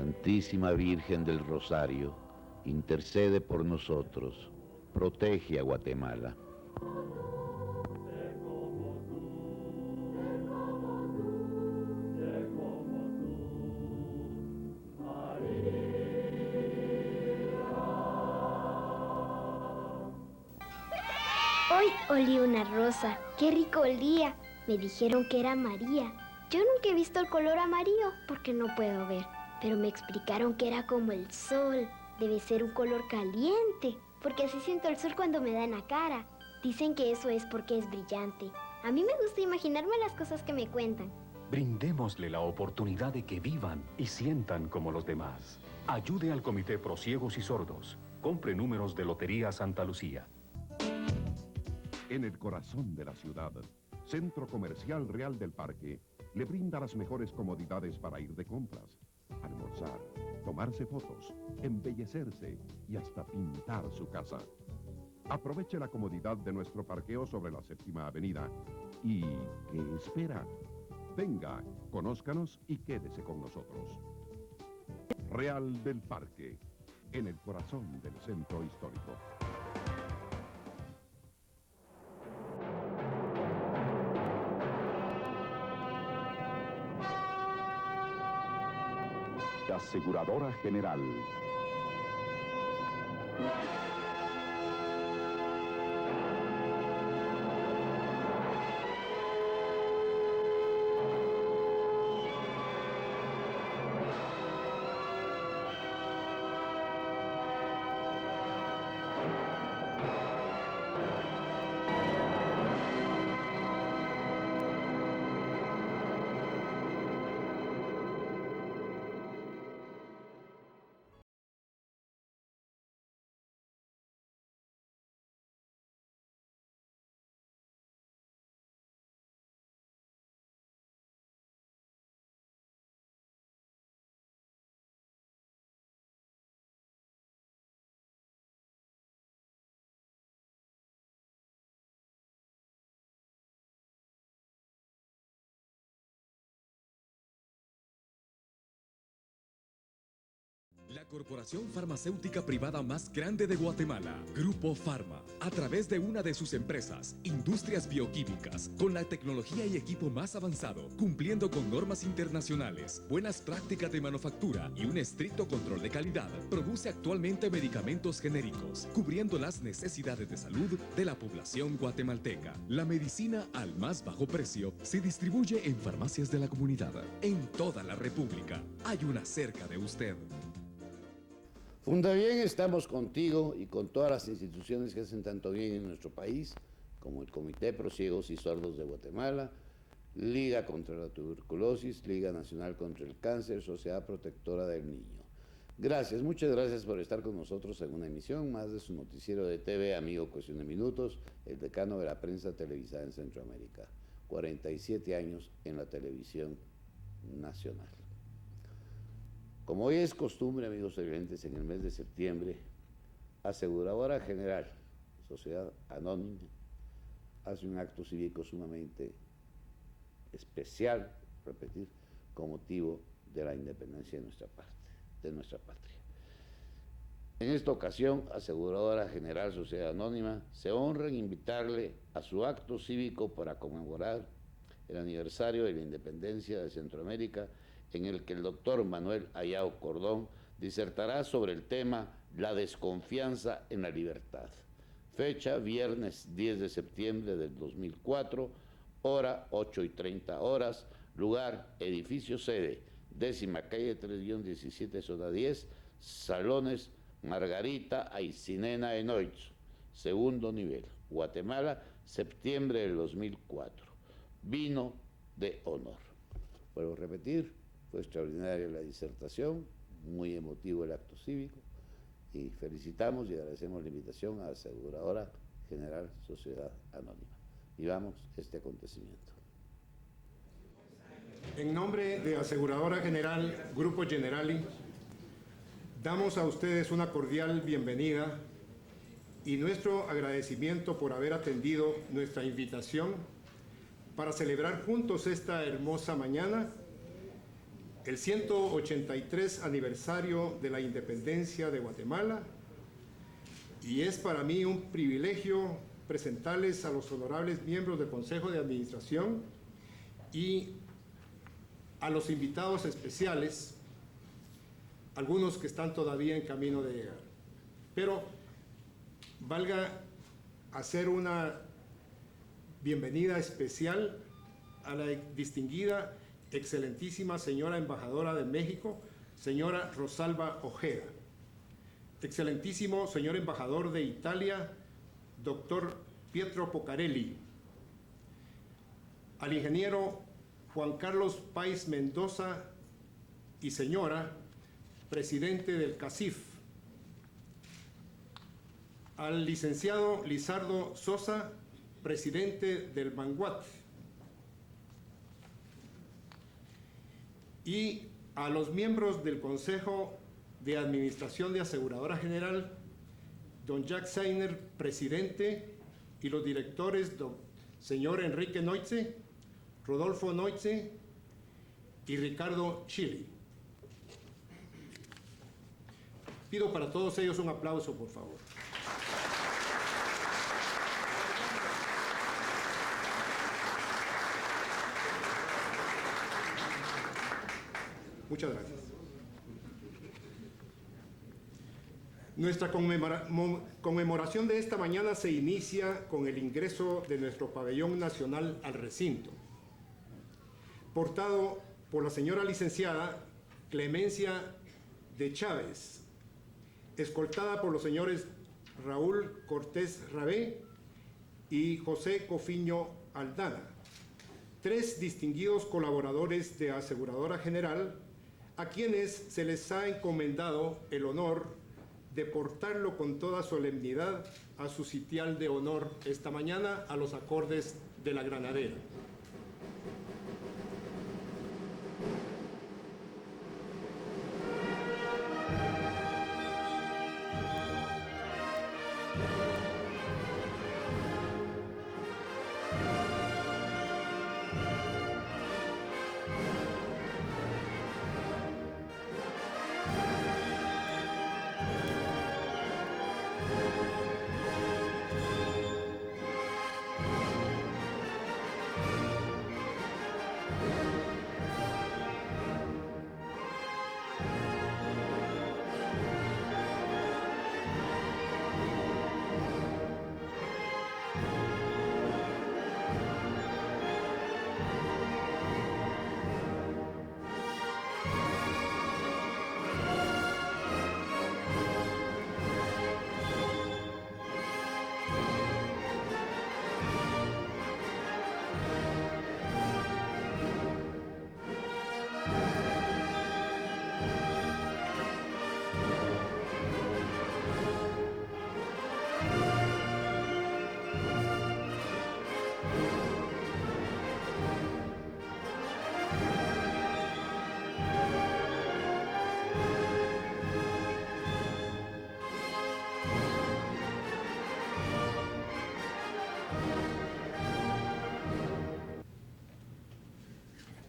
Santísima Virgen del Rosario, intercede por nosotros, protege a Guatemala. Hoy olí una rosa, qué rico olía. Me dijeron que era María. Yo nunca he visto el color amarillo porque no puedo ver, pero me explicaron que era como el sol. Debe ser un color caliente, porque así siento el sol cuando me da en la cara. Dicen que eso es porque es brillante. A mí me gusta imaginarme las cosas que me cuentan. Brindémosle la oportunidad de que vivan y sientan como los demás. Ayude al Comité Pro Ciegos y Sordos. Compre números de Lotería Santa Lucía. En el corazón de la ciudad, Centro Comercial Real del Parque le brinda las mejores comodidades para ir de compras, almorzar, tomarse fotos, embellecerse y hasta pintar su casa. Aproveche la comodidad de nuestro parqueo sobre la 7ª Avenida. ¿Y qué espera? Venga, conózcanos y quédese con nosotros. Real del Parque, en el corazón del centro histórico. Aseguradora General. La corporación farmacéutica privada más grande de Guatemala, Grupo Farma, a través de una de sus empresas, Industrias Bioquímicas, con la tecnología y equipo más avanzado, cumpliendo con normas internacionales, buenas prácticas de manufactura y un estricto control de calidad, produce actualmente medicamentos genéricos, cubriendo las necesidades de salud de la población guatemalteca. La medicina al más bajo precio se distribuye en farmacias de la comunidad, en toda la República. Hay una cerca de usted. Fundabien, estamos contigo y con todas las instituciones que hacen tanto bien en nuestro país, como el Comité Pro Ciegos y Sordos de Guatemala, Liga contra la Tuberculosis, Liga Nacional contra el Cáncer, Sociedad Protectora del Niño. Gracias, muchas gracias por estar con nosotros en una emisión más de su noticiero de TV, amigo Cuestión de Minutos, el decano de la prensa televisada en Centroamérica. 47 años en la televisión nacional. Como hoy es costumbre, amigos televidentes, en el mes de septiembre, Aseguradora General, Sociedad Anónima, hace un acto cívico sumamente especial, repetir, con motivo de la independencia de nuestra patria. En esta ocasión, Aseguradora General Sociedad Anónima se honra en invitarle a su acto cívico para conmemorar el aniversario de la independencia de Centroamérica, en el que el doctor Manuel Ayao Cordón disertará sobre el tema La desconfianza en la libertad. Fecha, viernes 10 de septiembre del 2004, hora 8:30 horas, lugar, edificio sede, 10ª calle 3-17, zona 10, Salones Margarita Aycinena Enoitz, segundo nivel, Guatemala, septiembre del 2004. Vino de honor. Vuelvo a repetir, fue extraordinaria la disertación, muy emotivo el acto cívico, y felicitamos y agradecemos la invitación a la Aseguradora General Sociedad Anónima. Vivamos este acontecimiento. En nombre de Aseguradora General Grupo Generali, damos a ustedes una cordial bienvenida y nuestro agradecimiento por haber atendido nuestra invitación para celebrar juntos esta hermosa mañana el 183 aniversario de la independencia de Guatemala, y es para mí un privilegio presentarles a los honorables miembros del Consejo de Administración y a los invitados especiales, algunos que están todavía en camino de llegar. Pero valga hacer una bienvenida especial a la distinguida, excelentísima señora embajadora de México, señora Rosalba Ojeda. Excelentísimo señor embajador de Italia, doctor Pietro Pocarelli. Al ingeniero Juan Carlos Páez Mendoza y señora, presidente del CACIF. Al licenciado Lizardo Sosa, presidente del Manguat. Y a los miembros del Consejo de Administración de Aseguradora General, don Jack Seiner, presidente, y los directores, don señor Enrique Noitze, Rodolfo Noitze y Ricardo Chili. Pido para todos ellos un aplauso, por favor. Muchas gracias. Nuestra conmemoración de esta mañana se inicia con el ingreso de nuestro pabellón nacional al recinto, portado por la señora licenciada Clemencia de Chávez, escoltada por los señores Raúl Cortés Rabé y José Cofiño Aldana, tres distinguidos colaboradores de Aseguradora General, a quienes se les ha encomendado el honor de portarlo con toda solemnidad a su sitial de honor esta mañana a los acordes de la Granadera.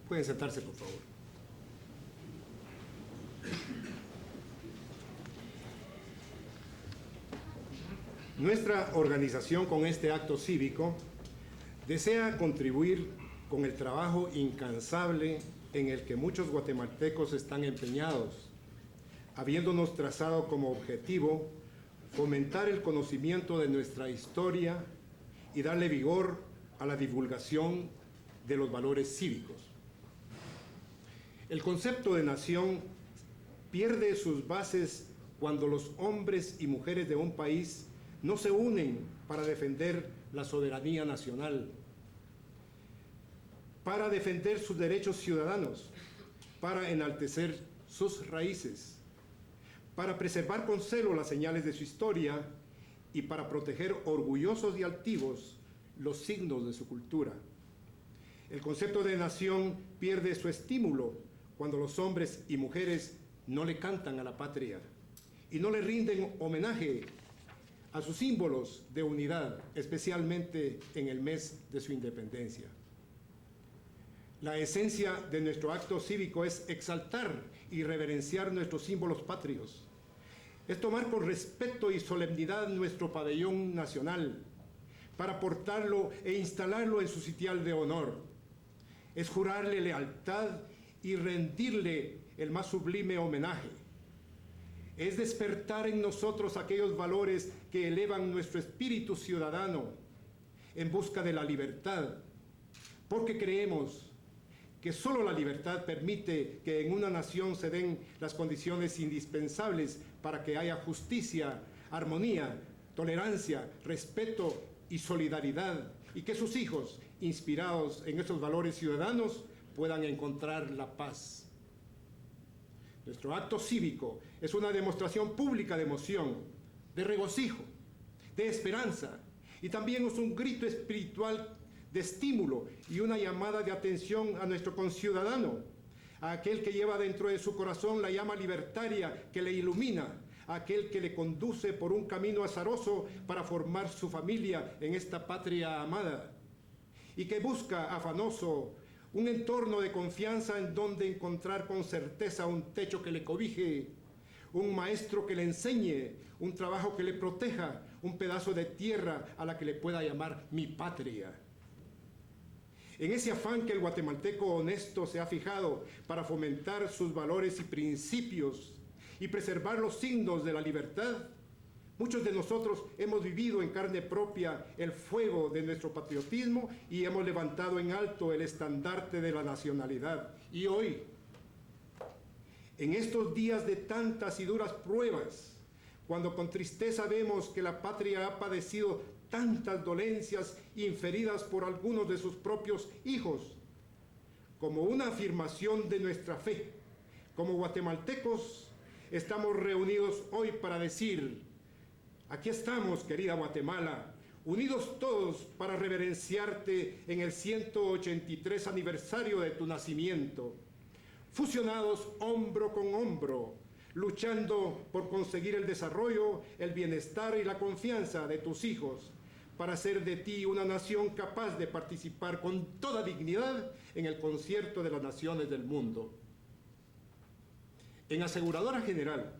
Pueden sentarse, por favor. Nuestra organización, con este acto cívico, desea contribuir con el trabajo incansable en el que muchos guatemaltecos están empeñados, habiéndonos trazado como objetivo fomentar el conocimiento de nuestra historia y darle vigor a la divulgación de los valores cívicos. El concepto de nación pierde sus bases cuando los hombres y mujeres de un país no se unen para defender la soberanía nacional, para defender sus derechos ciudadanos, para enaltecer sus raíces, para preservar con celo las señales de su historia y para proteger orgullosos y altivos los signos de su cultura. El concepto de nación pierde su estímulo cuando los hombres y mujeres no le cantan a la patria y no le rinden homenaje a sus símbolos de unidad, especialmente en el mes de su independencia. La esencia de nuestro acto cívico es exaltar y reverenciar nuestros símbolos patrios. Es tomar con respeto y solemnidad nuestro pabellón nacional para portarlo e instalarlo en su sitial de honor. Es jurarle lealtad y rendirle el más sublime homenaje. Es despertar en nosotros aquellos valores que elevan nuestro espíritu ciudadano en busca de la libertad, porque creemos que solo la libertad permite que en una nación se den las condiciones indispensables para que haya justicia, armonía, tolerancia, respeto y solidaridad, y que sus hijos, inspirados en esos valores ciudadanos, puedan encontrar la paz. Nuestro acto cívico es una demostración pública de emoción, de regocijo, de esperanza, y también es un grito espiritual de estímulo y una llamada de atención a nuestro conciudadano, a aquel que lleva dentro de su corazón la llama libertaria que le ilumina, a aquel que le conduce por un camino azaroso para formar su familia en esta patria amada, y que busca afanoso un entorno de confianza en donde encontrar con certeza un techo que le cobije, un maestro que le enseñe, un trabajo que le proteja, un pedazo de tierra a la que le pueda llamar mi patria. En ese afán que el guatemalteco honesto se ha fijado para fomentar sus valores y principios y preservar los signos de la libertad, muchos de nosotros hemos vivido en carne propia el fuego de nuestro patriotismo y hemos levantado en alto el estandarte de la nacionalidad. Y hoy, en estos días de tantas y duras pruebas, cuando con tristeza vemos que la patria ha padecido tantas dolencias inferidas por algunos de sus propios hijos, como una afirmación de nuestra fe, como guatemaltecos, estamos reunidos hoy para decir: aquí estamos, querida Guatemala, unidos todos para reverenciarte en el 183 aniversario de tu nacimiento, fusionados hombro con hombro, luchando por conseguir el desarrollo, el bienestar y la confianza de tus hijos, para hacer de ti una nación capaz de participar con toda dignidad en el concierto de las naciones del mundo. En Aseguradora General,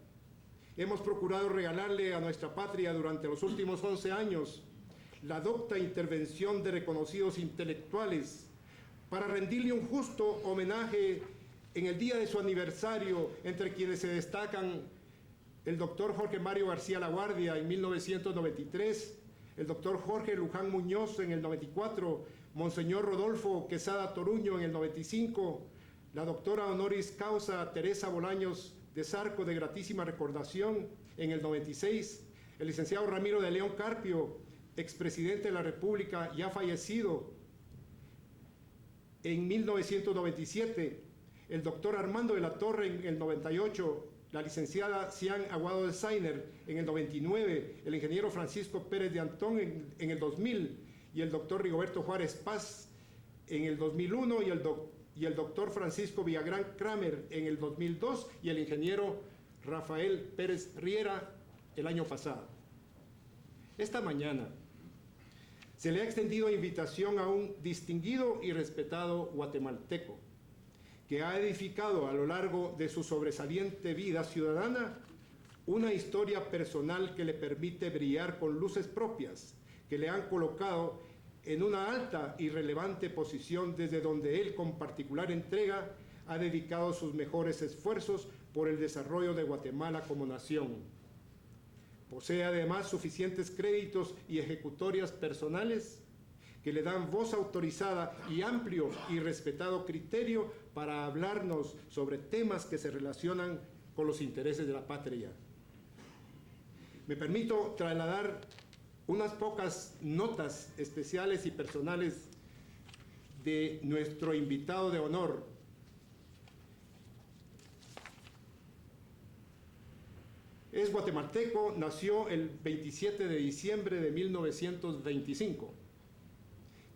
hemos procurado regalarle a nuestra patria durante los últimos 11 años la docta intervención de reconocidos intelectuales para rendirle un justo homenaje en el día de su aniversario, entre quienes se destacan el doctor Jorge Mario García Laguardia en 1993, el doctor Jorge Luján Muñoz en el 94, Monseñor Rodolfo Quesada Toruño en el 95, la doctora honoris causa Teresa Bolaños de Zarco de gratísima recordación en el 96, el licenciado Ramiro de León Carpio, expresidente de la República ya fallecido, en 1997, el doctor Armando de la Torre en el 98, la licenciada Cian Aguado de Sainer en el 99, el ingeniero Francisco Pérez de Antón en el 2000 y el doctor Rigoberto Juárez Paz en el 2001 y el doctor Francisco Villagrán Kramer en el 2002 y el ingeniero Rafael Pérez Riera el año pasado. Esta mañana se le ha extendido invitación a un distinguido y respetado guatemalteco que ha edificado a lo largo de su sobresaliente vida ciudadana una historia personal que le permite brillar con luces propias que le han colocado en una alta y relevante posición desde donde él con particular entrega ha dedicado sus mejores esfuerzos por el desarrollo de Guatemala como nación. Posee además suficientes créditos y ejecutorias personales que le dan voz autorizada y amplio y respetado criterio para hablarnos sobre temas que se relacionan con los intereses de la patria. Me permito trasladar unas pocas notas especiales y personales de nuestro invitado de honor. Es guatemalteco, nació el 27 de diciembre de 1925.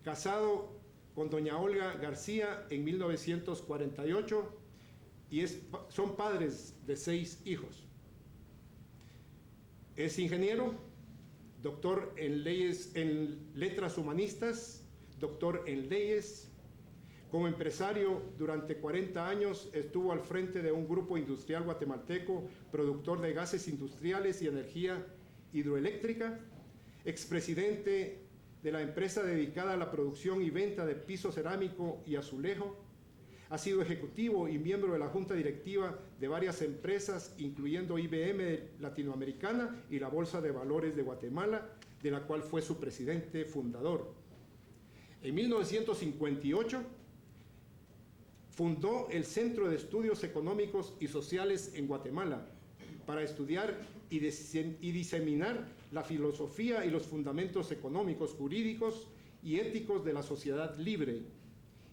Casado con doña Olga García en 1948 y son padres de 6 hijos. Es ingeniero, doctor en letras humanistas, doctor en leyes, Como empresario, durante 40 años estuvo al frente de un grupo industrial guatemalteco, productor de gases industriales y energía hidroeléctrica, expresidente de la empresa dedicada a la producción y venta de piso cerámico y azulejo. Ha sido ejecutivo y miembro de la junta directiva de varias empresas, incluyendo IBM Latinoamericana y la Bolsa de Valores de Guatemala, de la cual fue su presidente fundador. En 1958 fundó el Centro de Estudios Económicos y Sociales en Guatemala para estudiar y diseminar la filosofía y los fundamentos económicos, jurídicos y éticos de la sociedad libre,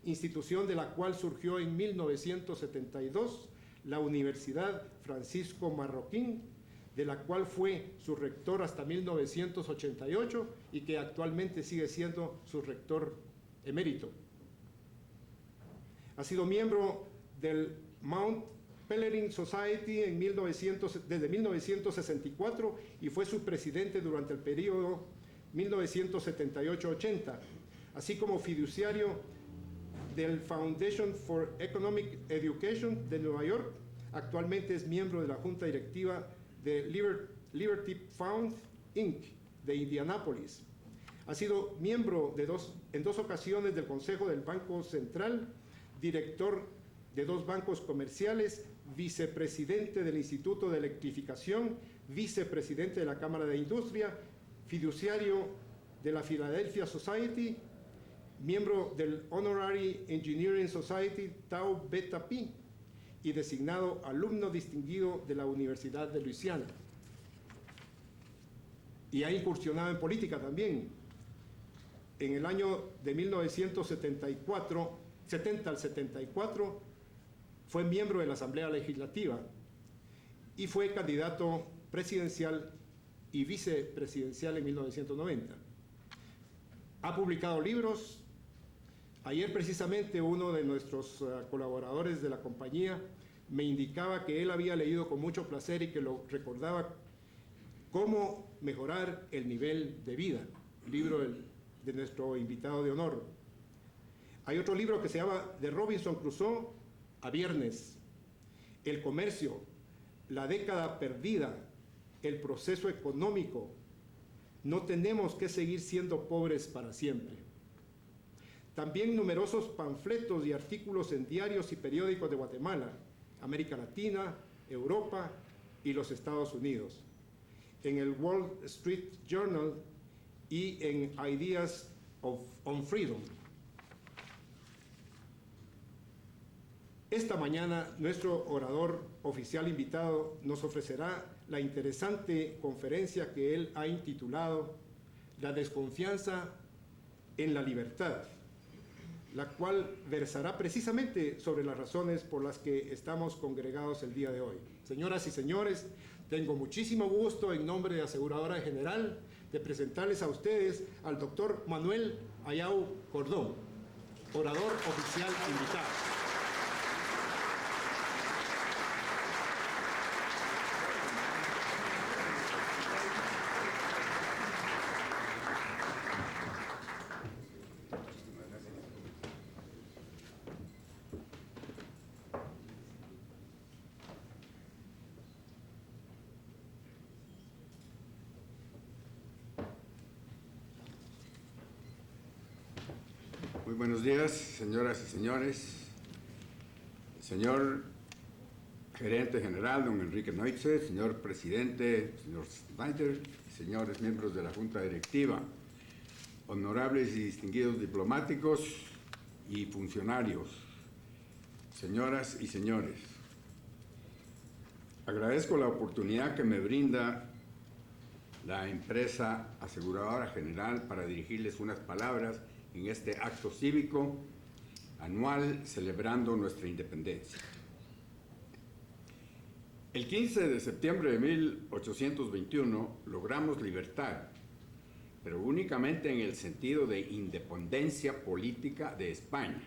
institución de la cual surgió en 1972 la Universidad Francisco Marroquín, de la cual fue su rector hasta 1988 y que actualmente sigue siendo su rector emérito. Ha sido miembro del Mount Pelerin Society desde 1964 y fue su presidente durante el periodo 1978-80, así como fiduciario del Foundation for Economic Education de Nueva York. Actualmente es miembro de la junta directiva de Liberty Fund, Inc., de Indianápolis. Ha sido miembro en dos ocasiones del Consejo del Banco Central, director de 2 bancos comerciales, vicepresidente del Instituto de Electrificación, vicepresidente de la Cámara de Industria, fiduciario de la Philadelphia Society, miembro del Honorary Engineering Society Tau Beta Pi y designado alumno distinguido de la Universidad de Luisiana. Y ha incursionado en política también. En el año de 70 al 74, fue miembro de la Asamblea Legislativa y fue candidato presidencial y vicepresidencial en 1990. Ha publicado libros. Ayer precisamente uno de nuestros colaboradores de la compañía me indicaba que él había leído con mucho placer y que lo recordaba, Cómo mejorar el nivel de vida, libro de nuestro invitado de honor. Hay otro libro que se llama De Robinson Crusoe a Viernes, El comercio, la década perdida, el proceso económico. No tenemos que seguir siendo pobres para siempre. También numerosos panfletos y artículos en diarios y periódicos de Guatemala, América Latina, Europa y los Estados Unidos. En el Wall Street Journal y en Ideas on Freedom. Esta mañana nuestro orador oficial invitado nos ofrecerá la interesante conferencia que él ha intitulado La desconfianza en la libertad, la cual versará precisamente sobre las razones por las que estamos congregados el día de hoy. Señoras y señores, tengo muchísimo gusto en nombre de Aseguradora General de presentarles a ustedes al doctor Manuel Ayau Cordón, orador oficial invitado. Muy buenos días, señoras y señores. Señor gerente general, don Enrique Neutze, señor presidente, señor Snyder, señores miembros de la Junta Directiva, honorables y distinguidos diplomáticos y funcionarios, señoras y señores. Agradezco la oportunidad que me brinda la empresa Aseguradora General para dirigirles unas palabras en este acto cívico anual celebrando nuestra independencia. El 15 de septiembre de 1821 logramos libertad, pero únicamente en el sentido de independencia política de España.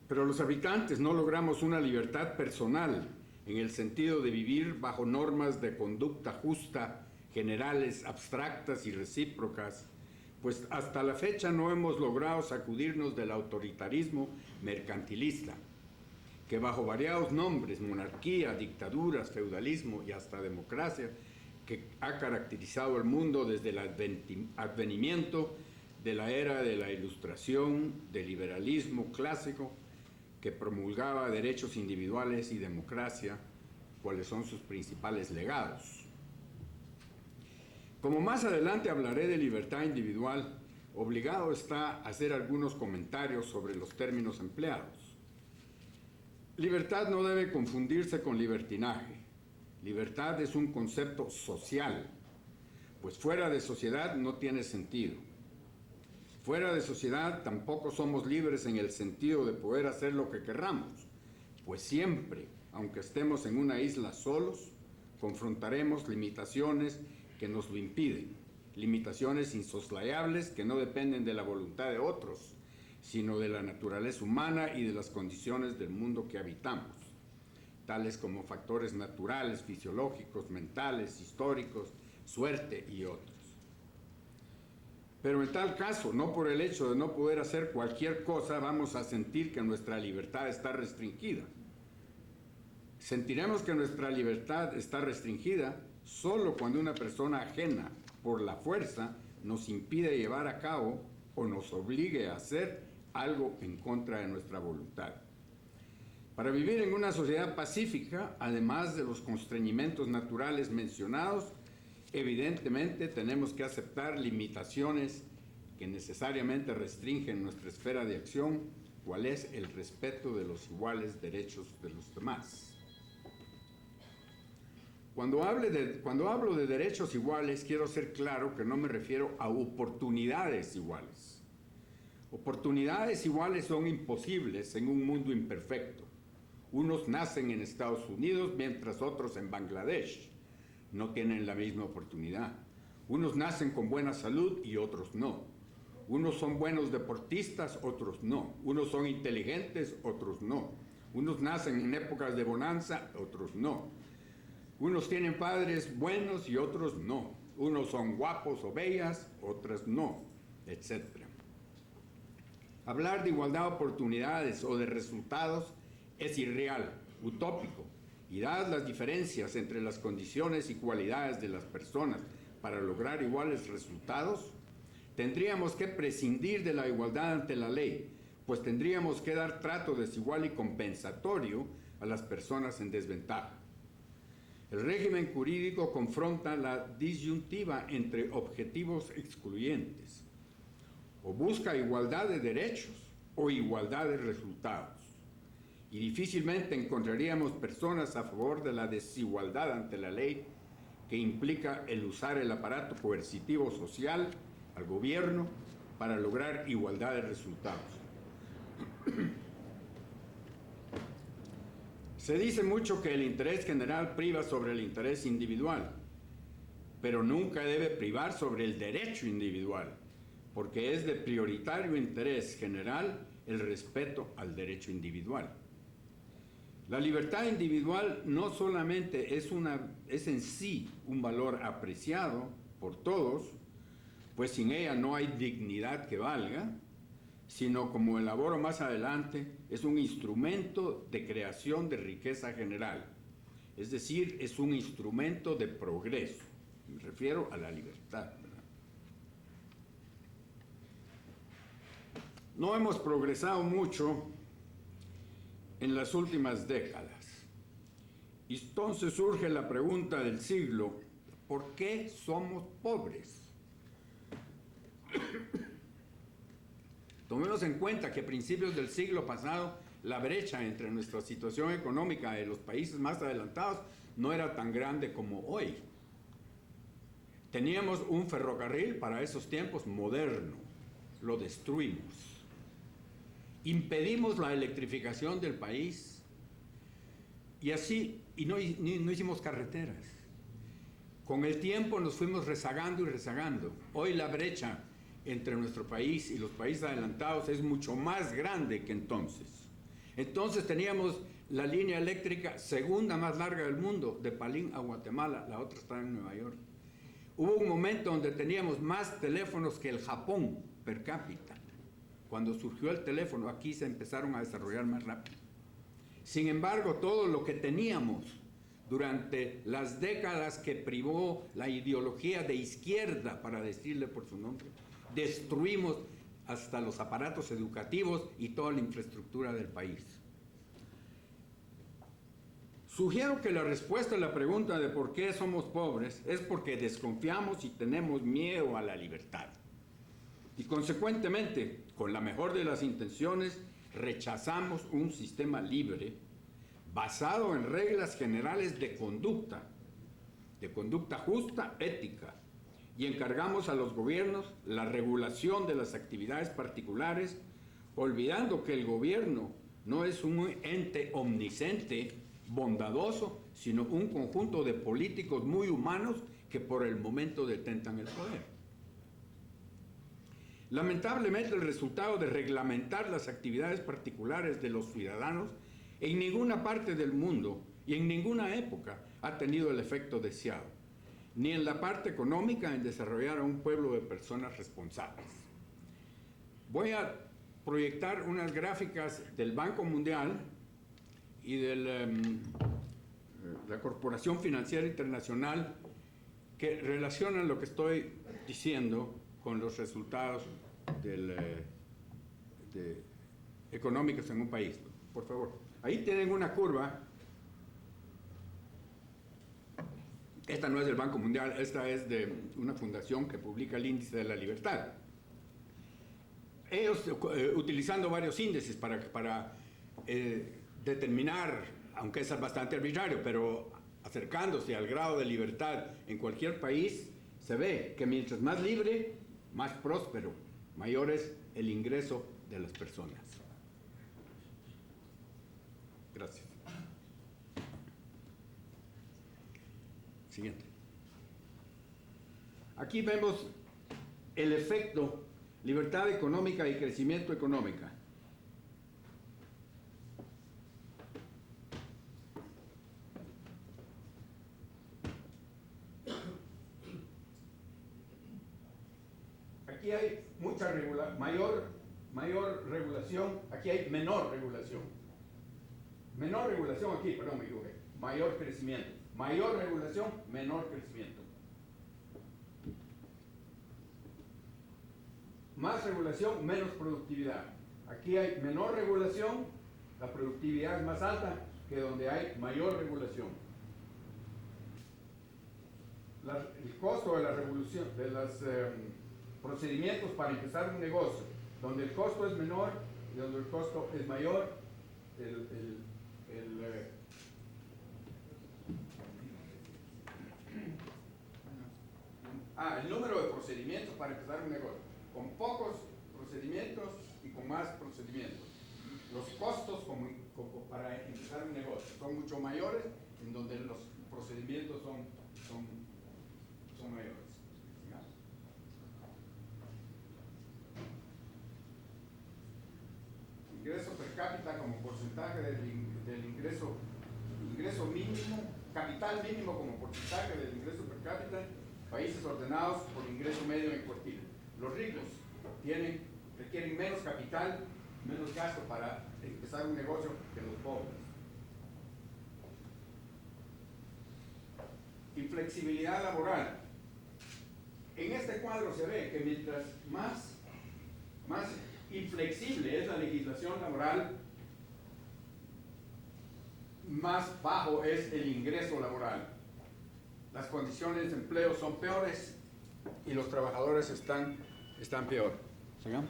Pero los habitantes no logramos una libertad personal en el sentido de vivir bajo normas de conducta justa, generales, abstractas y recíprocas, pues hasta la fecha no hemos logrado sacudirnos del autoritarismo mercantilista, que bajo variados nombres, monarquía, dictaduras, feudalismo y hasta democracia, que ha caracterizado el mundo desde el advenimiento de la era de la Ilustración, del liberalismo clásico, que promulgaba derechos individuales y democracia, cuáles son sus principales legados. Como más adelante hablaré de libertad individual, obligado está a hacer algunos comentarios sobre los términos empleados. Libertad no debe confundirse con libertinaje. Libertad es un concepto social, pues fuera de sociedad no tiene sentido. Fuera de sociedad tampoco somos libres en el sentido de poder hacer lo que querramos, pues siempre, aunque estemos en una isla solos, confrontaremos limitaciones que nos lo impiden, limitaciones insoslayables que no dependen de la voluntad de otros, sino de la naturaleza humana y de las condiciones del mundo que habitamos, tales como factores naturales, fisiológicos, mentales, históricos, suerte y otros. Pero en tal caso, no por el hecho de no poder hacer cualquier cosa, vamos a sentir que nuestra libertad está restringida. Sentiremos que nuestra libertad está restringida solo cuando una persona ajena por la fuerza nos impide llevar a cabo o nos obligue a hacer algo en contra de nuestra voluntad. Para vivir en una sociedad pacífica, además de los constreñimientos naturales mencionados, evidentemente tenemos que aceptar limitaciones que necesariamente restringen nuestra esfera de acción, cual es el respeto de los iguales derechos de los demás. Cuando hablo de derechos iguales, quiero ser claro que no me refiero a oportunidades iguales. Oportunidades iguales son imposibles en un mundo imperfecto. Unos nacen en Estados Unidos mientras otros en Bangladesh. No tienen la misma oportunidad. Unos nacen con buena salud y otros no. Unos son buenos deportistas, otros no. Unos son inteligentes, otros no. Unos nacen en épocas de bonanza, otros no. Unos tienen padres buenos y otros no. Unos son guapos o bellas, otras no, etc. Hablar de igualdad de oportunidades o de resultados es irreal, utópico, y dadas las diferencias entre las condiciones y cualidades de las personas para lograr iguales resultados, tendríamos que prescindir de la igualdad ante la ley, pues tendríamos que dar trato desigual y compensatorio a las personas en desventaja. El régimen jurídico confronta la disyuntiva entre objetivos excluyentes. O busca igualdad de derechos o igualdad de resultados. Y difícilmente encontraríamos personas a favor de la desigualdad ante la ley, que implica el usar el aparato coercitivo social al gobierno para lograr igualdad de resultados. Se dice mucho que el interés general priva sobre el interés individual, pero nunca debe privar sobre el derecho individual, porque es de prioritario interés general el respeto al derecho individual. La libertad individual no solamente es en sí un valor apreciado por todos, pues sin ella no hay dignidad que valga, sino, como elaboro más adelante, es un instrumento de creación de riqueza general. Es decir, es un instrumento de progreso. Me refiero a la libertad, ¿verdad? No hemos progresado mucho en las últimas décadas. Y entonces surge la pregunta del siglo: ¿por qué somos pobres? Tomemos en cuenta que a principios del siglo pasado la brecha entre nuestra situación económica de los países más adelantados no era tan grande como hoy. Teníamos un ferrocarril para esos tiempos moderno, lo destruimos. Impedimos la electrificación del país y no hicimos carreteras. Con el tiempo nos fuimos rezagando y rezagando. Hoy la brecha entre nuestro país y los países adelantados es mucho más grande que entonces. Entonces teníamos la línea eléctrica segunda más larga del mundo, de Palín a Guatemala, la otra está en Nueva York. Hubo un momento donde teníamos más teléfonos que el Japón per cápita. Cuando surgió el teléfono, aquí se empezaron a desarrollar más rápido. Sin embargo, todo lo que teníamos durante las décadas que privó la ideología de izquierda, para decirle por su nombre, destruimos hasta los aparatos educativos y toda la infraestructura del país. Sugiero que la respuesta a la pregunta de por qué somos pobres es porque desconfiamos y tenemos miedo a la libertad. Y consecuentemente, con la mejor de las intenciones, rechazamos un sistema libre basado en reglas generales de conducta justa, ética, y encargamos a los gobiernos la regulación de las actividades particulares, olvidando que el gobierno no es un ente omnisciente, bondadoso, sino un conjunto de políticos muy humanos que por el momento detentan el poder. Lamentablemente, el resultado de reglamentar las actividades particulares de los ciudadanos en ninguna parte del mundo y en ninguna época ha tenido el efecto deseado, ni en la parte económica en desarrollar a un pueblo de personas responsables. Voy a proyectar unas gráficas del Banco Mundial y de la Corporación Financiera Internacional que relacionan lo que estoy diciendo con los resultados económicos en un país. Por favor, ahí tienen una curva. Esta no es del Banco Mundial, esta es de una fundación que publica el Índice de la Libertad. Ellos, utilizando varios índices para determinar, aunque es bastante arbitrario, pero acercándose al grado de libertad en cualquier país, se ve que mientras más libre, más próspero, mayor es el ingreso de las personas. Gracias. Siguiente. Aquí vemos el efecto libertad económica y crecimiento económico. Aquí hay mucha mayor regulación, aquí hay menor regulación. Menor regulación aquí, perdón, me equivoqué. Mayor crecimiento. Mayor regulación, menor crecimiento. Más regulación, menos productividad. Aquí hay menor regulación, la productividad es más alta que donde hay mayor regulación. El costo de la regulación, de los procedimientos para empezar un negocio, donde el costo es menor y donde el costo es mayor, el número de procedimientos para empezar un negocio, con pocos procedimientos y con más procedimientos. Los costos para empezar un negocio son mucho mayores, en donde los procedimientos son mayores. Ingreso per cápita como porcentaje del ingreso mínimo, capital mínimo como porcentaje del ingreso per cápita, países ordenados por ingreso medio en cuartil. Los ricos requieren menos capital, menos gasto para empezar un negocio que los pobres. Inflexibilidad laboral. En este cuadro se ve que mientras más inflexible es la legislación laboral, más bajo es el ingreso laboral. Las condiciones de empleo son peores y los trabajadores están peor. ¿Sigamos?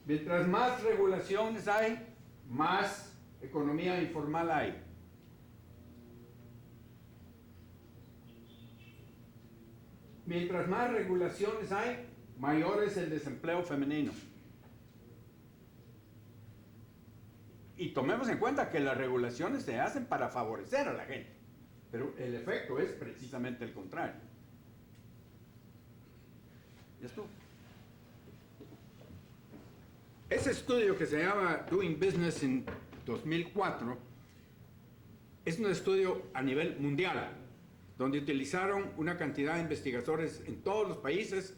Mientras más regulaciones hay, más economía informal hay. Mientras más regulaciones hay, mayor es el desempleo femenino. Y tomemos en cuenta que las regulaciones se hacen para favorecer a la gente, pero el efecto es precisamente el contrario. ¿Ya estuvo? Ese estudio que se llama Doing Business en 2004 es un estudio a nivel mundial donde utilizaron una cantidad de investigadores en todos los países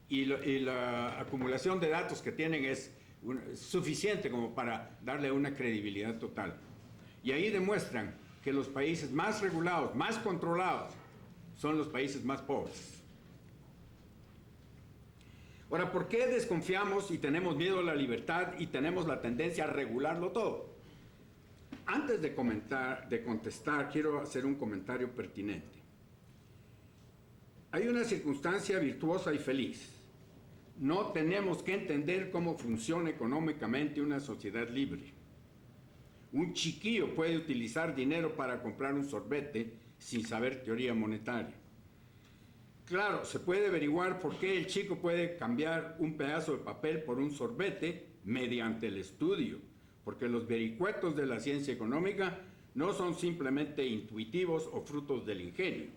y la acumulación de datos que tienen es suficiente como para darle una credibilidad total. Y ahí demuestran que los países más regulados, más controlados, son los países más pobres. Ahora, ¿por qué desconfiamos y tenemos miedo a la libertad y tenemos la tendencia a regularlo todo? Antes de contestar, quiero hacer un comentario pertinente. Hay una circunstancia virtuosa y feliz. No tenemos que entender cómo funciona económicamente una sociedad libre. Un chiquillo puede utilizar dinero para comprar un sorbete sin saber teoría monetaria. Claro, se puede averiguar por qué el chico puede cambiar un pedazo de papel por un sorbete mediante el estudio, porque los vericuetos de la ciencia económica no son simplemente intuitivos o frutos del ingenio,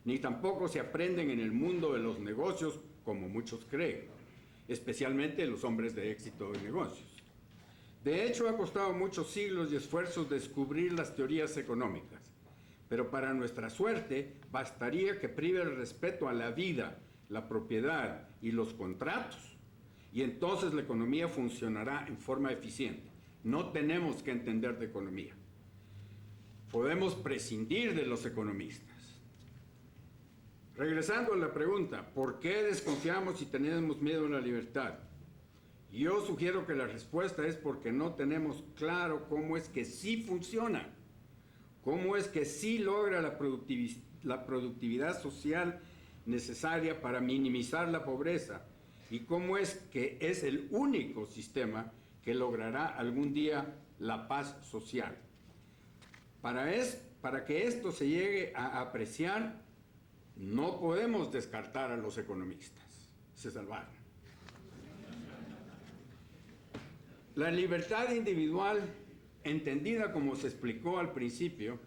ni tampoco se aprenden en el mundo de los negocios como muchos creen, especialmente los hombres de éxito de negocios. De hecho, ha costado muchos siglos y esfuerzos descubrir las teorías económicas, pero para nuestra suerte bastaría que prive el respeto a la vida, la propiedad y los contratos, y entonces la economía funcionará en forma eficiente. No tenemos que entender de economía. Podemos prescindir de los economistas. Regresando a la pregunta, ¿por qué desconfiamos y tenemos miedo a la libertad? Yo sugiero que la respuesta es porque no tenemos claro cómo es que sí funciona, cómo es que sí logra la productividad social necesaria para minimizar la pobreza y cómo es que es el único sistema que logrará algún día la paz social. Para que esto se llegue a apreciar, no podemos descartar a los economistas. Se salvaron. La libertad individual, entendida como se explicó al principio,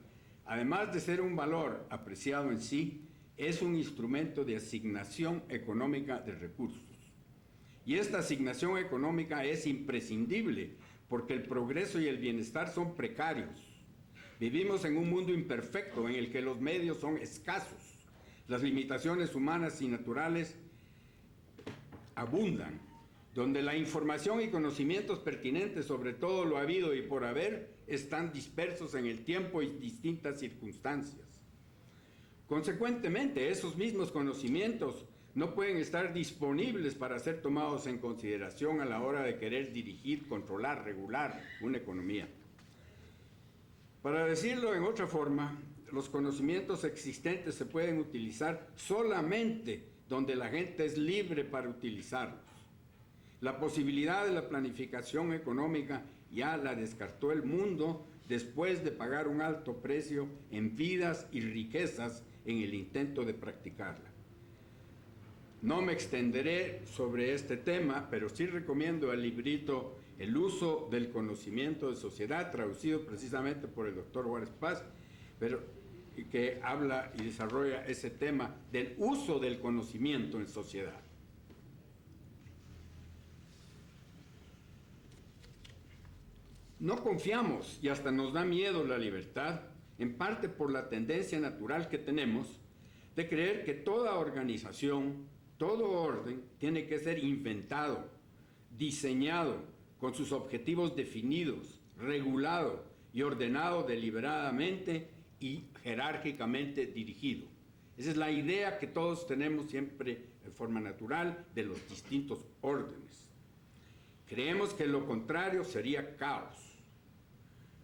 además de ser un valor apreciado en sí, es un instrumento de asignación económica de recursos. Y esta asignación económica es imprescindible porque el progreso y el bienestar son precarios. Vivimos en un mundo imperfecto en el que los medios son escasos. Las limitaciones humanas y naturales abundan, donde la información y conocimientos pertinentes sobre todo lo habido y por haber están dispersos en el tiempo y distintas circunstancias. Consecuentemente, esos mismos conocimientos no pueden estar disponibles para ser tomados en consideración a la hora de querer dirigir, controlar, regular una economía. Para decirlo en otra forma, los conocimientos existentes se pueden utilizar solamente donde la gente es libre para utilizarlos. La posibilidad de la planificación económica ya la descartó el mundo después de pagar un alto precio en vidas y riquezas en el intento de practicarla. No me extenderé sobre este tema, pero sí recomiendo el librito El uso del conocimiento de sociedad, traducido precisamente por el doctor Juárez Paz, pero que habla y desarrolla ese tema del uso del conocimiento en sociedad. No confiamos y hasta nos da miedo la libertad, en parte por la tendencia natural que tenemos de creer que toda organización, todo orden, tiene que ser inventado, diseñado, con sus objetivos definidos, regulado y ordenado deliberadamente y jerárquicamente dirigido. Esa es la idea que todos tenemos siempre en forma natural de los distintos órdenes. Creemos que lo contrario sería caos.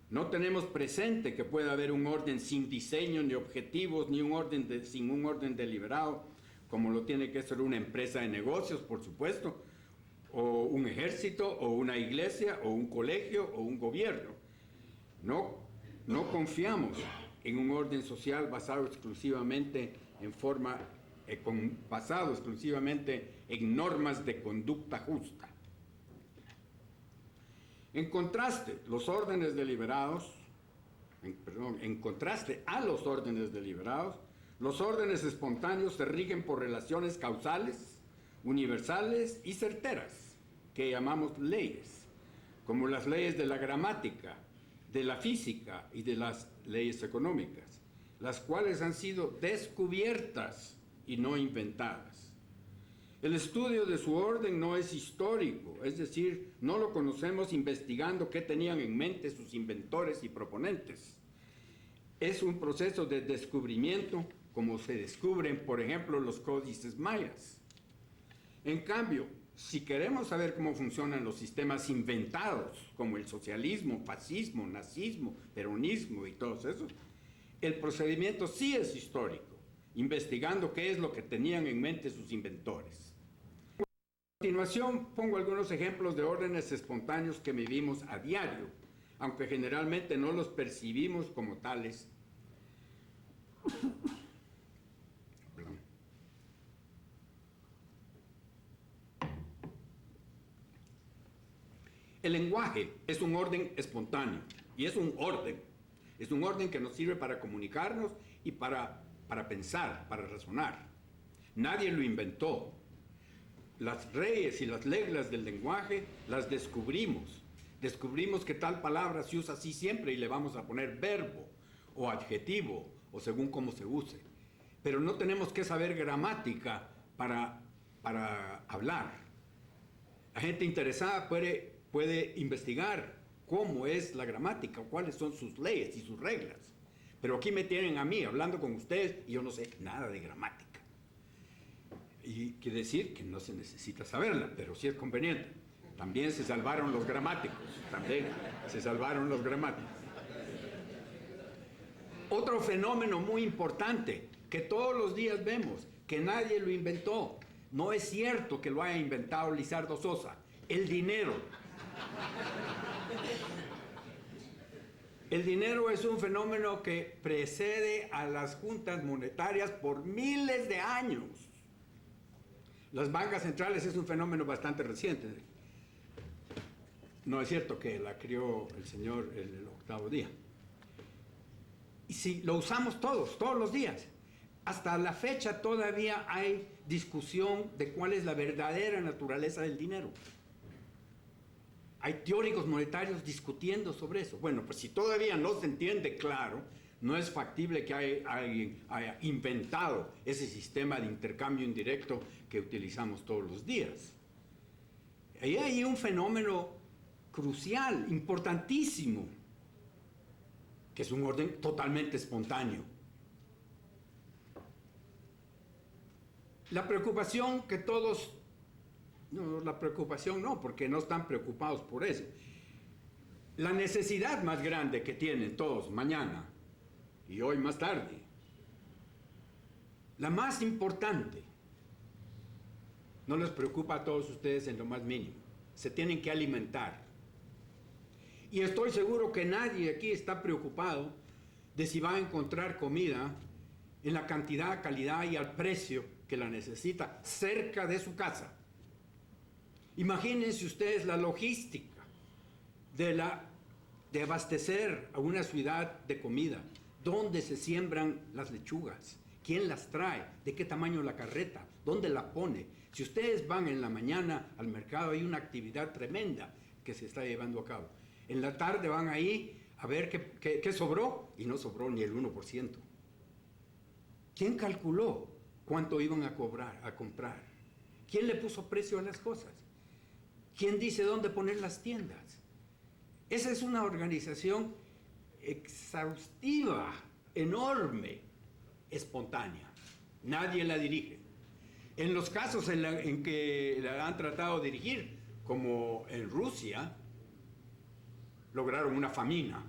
No tenemos presente que pueda haber un orden sin diseño ni objetivos, ni un orden sin un orden deliberado, como lo tiene que ser una empresa de negocios, por supuesto, o un ejército, o una iglesia, o un colegio, o un gobierno. No confiamos en un orden social basado exclusivamente en normas de conducta justa. En contraste a los órdenes deliberados, los órdenes espontáneos se rigen por relaciones causales, universales y certeras, que llamamos leyes, como las leyes de la gramática, de la física y de las leyes económicas. las cuales han sido descubiertas y no inventadas. El estudio de su orden no es histórico, es decir, no lo conocemos investigando qué tenían en mente sus inventores y proponentes. Es un proceso de descubrimiento, como se descubren, por ejemplo, los códices mayas. En cambio, si queremos saber cómo funcionan los sistemas inventados, como el socialismo, fascismo, nazismo, peronismo y todos esos, el procedimiento sí es histórico, investigando qué es lo que tenían en mente sus inventores. A continuación, pongo algunos ejemplos de órdenes espontáneos que vivimos a diario, aunque generalmente no los percibimos como tales. El lenguaje es un orden espontáneo, y es un orden que nos sirve para comunicarnos y para pensar, para razonar. Nadie lo inventó. Las leyes y las reglas del lenguaje las descubrimos. Descubrimos que tal palabra se usa así siempre y le vamos a poner verbo o adjetivo o según cómo se use. Pero no tenemos que saber gramática para hablar. La gente interesada puede investigar cómo es la gramática, cuáles son sus leyes y sus reglas. Pero aquí me tienen a mí hablando con ustedes y yo no sé nada de gramática. Y quiere decir que no se necesita saberla, pero sí es conveniente. También se salvaron los gramáticos, Otro fenómeno muy importante que todos los días vemos, que nadie lo inventó. No es cierto que lo haya inventado Lizardo Sosa. El dinero. El dinero es un fenómeno que precede a las juntas monetarias por miles de años. Las bancas centrales es un fenómeno bastante reciente. No es cierto que la crió el señor el octavo día. Y si lo usamos todos los días. Hasta la fecha todavía hay discusión de cuál es la verdadera naturaleza del dinero. Hay teóricos monetarios discutiendo sobre eso. Bueno, pues si todavía no se entiende claro, no es factible que alguien haya inventado ese sistema de intercambio indirecto que utilizamos todos los días. Ahí hay un fenómeno crucial, importantísimo, que es un orden totalmente espontáneo. La preocupación que todos... No, la preocupación no, porque no están preocupados por eso. La necesidad más grande que tienen todos mañana y hoy más tarde, la más importante, no les preocupa a todos ustedes en lo más mínimo. Se tienen que alimentar. Y estoy seguro que nadie aquí está preocupado de si va a encontrar comida en la cantidad, calidad y al precio que la necesita cerca de su casa. Imagínense ustedes la logística de abastecer a una ciudad de comida. ¿Dónde se siembran las lechugas? ¿Quién las trae? ¿De qué tamaño la carreta? ¿Dónde la pone? Si ustedes van en la mañana al mercado, hay una actividad tremenda que se está llevando a cabo. En la tarde van ahí a ver qué sobró, y no sobró ni el 1%. ¿Quién calculó cuánto iban a comprar? ¿Quién le puso precio a las cosas? ¿Quién dice dónde poner las tiendas? Esa es una organización exhaustiva, enorme, espontánea. Nadie la dirige. En los casos en que la han tratado de dirigir, como en Rusia, lograron una famina.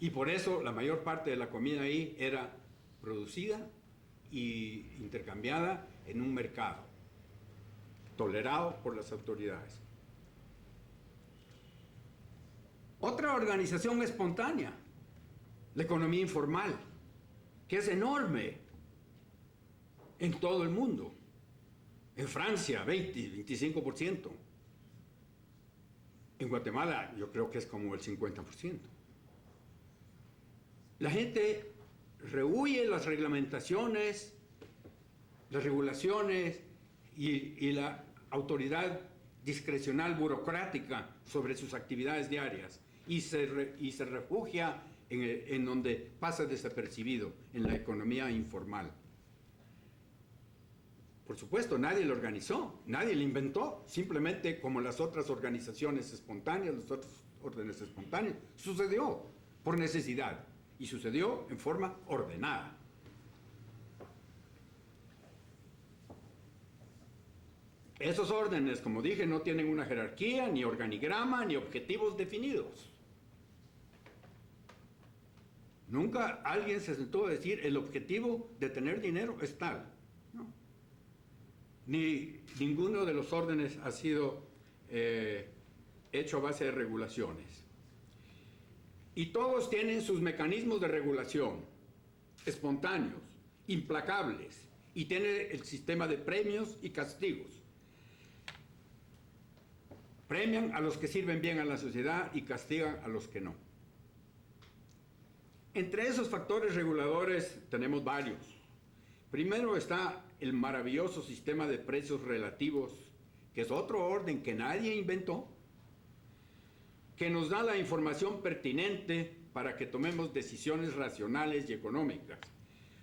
Y por eso la mayor parte de la comida ahí era producida y intercambiada en un mercado, tolerado por las autoridades. Otra organización espontánea, la economía informal, que es enorme en todo el mundo. En Francia, 25%. En Guatemala, yo creo que es como el 50%. La gente rehúye las reglamentaciones, las regulaciones y la autoridad discrecional burocrática sobre sus actividades diarias y se refugia en donde pasa desapercibido en la economía informal. Por supuesto, nadie lo organizó, nadie lo inventó, simplemente como las otras organizaciones espontáneas, los otros órdenes espontáneos, sucedió por necesidad y sucedió en forma ordenada. Esos órdenes, como dije, no tienen una jerarquía, ni organigrama, ni objetivos definidos. Nunca alguien se sentó a decir el objetivo de tener dinero es tal. No. Ni ninguno de los órdenes ha sido hecho a base de regulaciones. Y todos tienen sus mecanismos de regulación, espontáneos, implacables, y tiene el sistema de premios y castigos. Premian a los que sirven bien a la sociedad y castigan a los que no. Entre esos factores reguladores tenemos varios. Primero está el maravilloso sistema de precios relativos, que es otro orden que nadie inventó, que nos da la información pertinente para que tomemos decisiones racionales y económicas,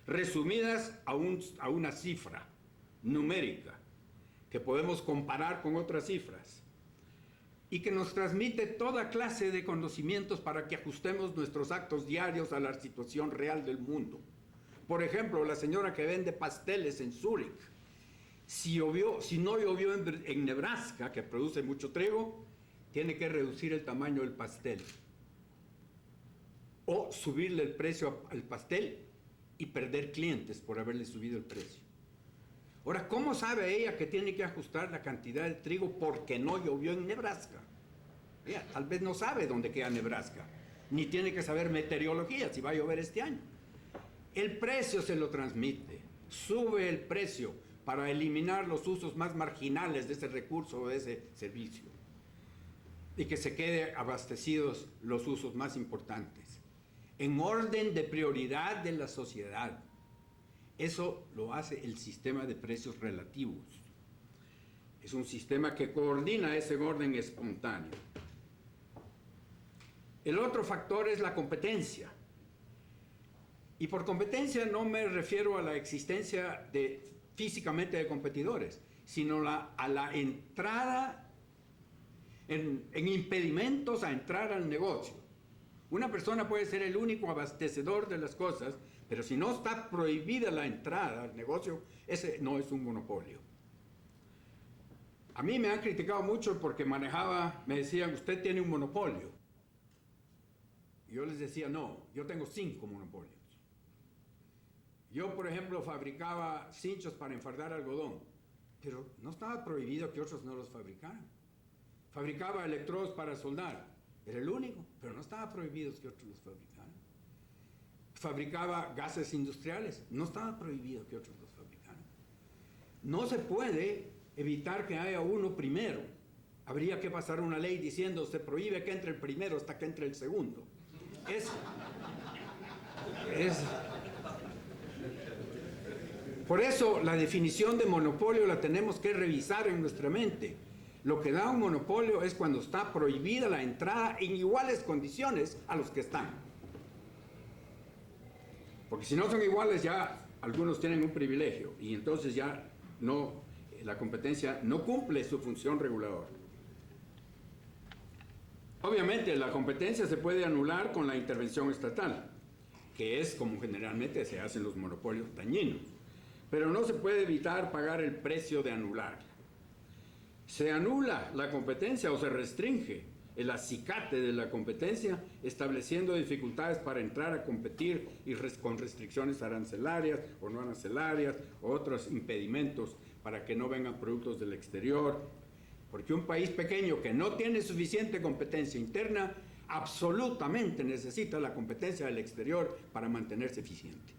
resumidas a una cifra numérica, que podemos comparar con otras cifras, y que nos transmite toda clase de conocimientos para que ajustemos nuestros actos diarios a la situación real del mundo. Por ejemplo, la señora que vende pasteles en Zúrich, si no llovió en Nebraska, que produce mucho trigo, tiene que reducir el tamaño del pastel o subirle el precio al pastel y perder clientes por haberle subido el precio. Ahora, ¿cómo sabe ella que tiene que ajustar la cantidad de trigo porque no llovió en Nebraska? Ella tal vez no sabe dónde queda Nebraska, ni tiene que saber meteorología si va a llover este año. El precio se lo transmite, sube el precio para eliminar los usos más marginales de ese recurso o de ese servicio y que se quede abastecidos los usos más importantes, en orden de prioridad de la sociedad. Eso lo hace el sistema de precios relativos. Es un sistema que coordina ese orden espontáneo. El otro factor es la competencia. Y por competencia no me refiero a la existencia físicamente de competidores, sino a la entrada en impedimentos a entrar al negocio. Una persona puede ser el único abastecedor de las cosas, pero si no está prohibida la entrada al negocio, ese no es un monopolio. A mí me han criticado mucho porque me decían, usted tiene un monopolio. Y yo les decía, no, yo tengo 5 monopolios. Yo, por ejemplo, fabricaba cinchos para enfardar algodón, pero no estaba prohibido que otros no los fabricaran. Fabricaba electrodos para soldar, era el único, pero no estaba prohibido que otros los fabricaran. Fabricaba gases industriales, no estaba prohibido que otros los fabricaran. No se puede evitar que haya uno primero. Habría que pasar una ley diciendo se prohíbe que entre el primero hasta que entre el segundo. Por eso la definición de monopolio la tenemos que revisar en nuestra mente. Lo que da un monopolio es cuando está prohibida la entrada en iguales condiciones a los que están. Porque si no son iguales, ya algunos tienen un privilegio y entonces ya la competencia no cumple su función reguladora. Obviamente la competencia se puede anular con la intervención estatal, que es como generalmente se hacen los monopolios dañinos, pero no se puede evitar pagar el precio de anular. Se anula la competencia o se restringe el acicate de la competencia, estableciendo dificultades para entrar a competir y con restricciones arancelarias o no arancelarias, o otros impedimentos para que no vengan productos del exterior. Porque un país pequeño que no tiene suficiente competencia interna, absolutamente necesita la competencia del exterior para mantenerse eficiente.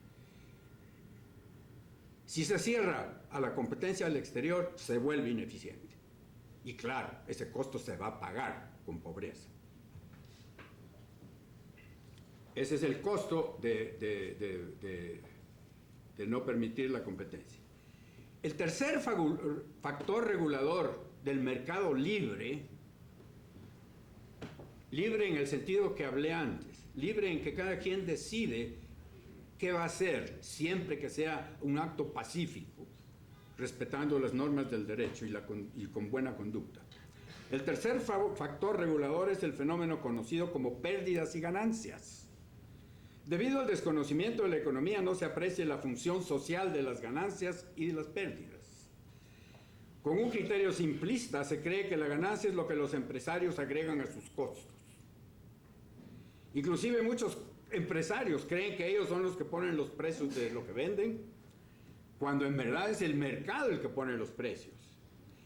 Si se cierra a la competencia del exterior, se vuelve ineficiente. Y claro, ese costo se va a pagar con pobreza. Ese es el costo de no permitir la competencia. El tercer factor regulador del mercado libre en el sentido que hablé antes, libre en que cada quien decide qué va a hacer, siempre que sea un acto pacífico, respetando las normas del derecho y con buena conducta. El tercer factor regulador es el fenómeno conocido como pérdidas y ganancias. Debido al desconocimiento de la economía, no se aprecia la función social de las ganancias y de las pérdidas. Con un criterio simplista, se cree que la ganancia es lo que los empresarios agregan a sus costos. Inclusive muchos empresarios creen que ellos son los que ponen los precios de lo que venden, cuando en verdad es el mercado el que pone los precios.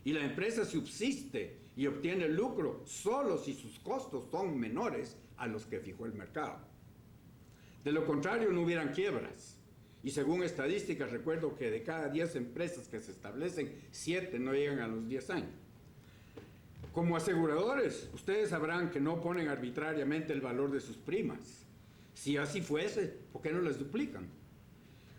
Y la empresa subsiste y obtiene lucro solo si sus costos son menores a los que fijó el mercado. De lo contrario, no hubieran quiebras. Y según estadísticas, recuerdo que de cada 10 empresas que se establecen, 7 no llegan a los 10 años. Como aseguradores, ustedes sabrán que no ponen arbitrariamente el valor de sus primas. Si así fuese, ¿por qué no las duplican?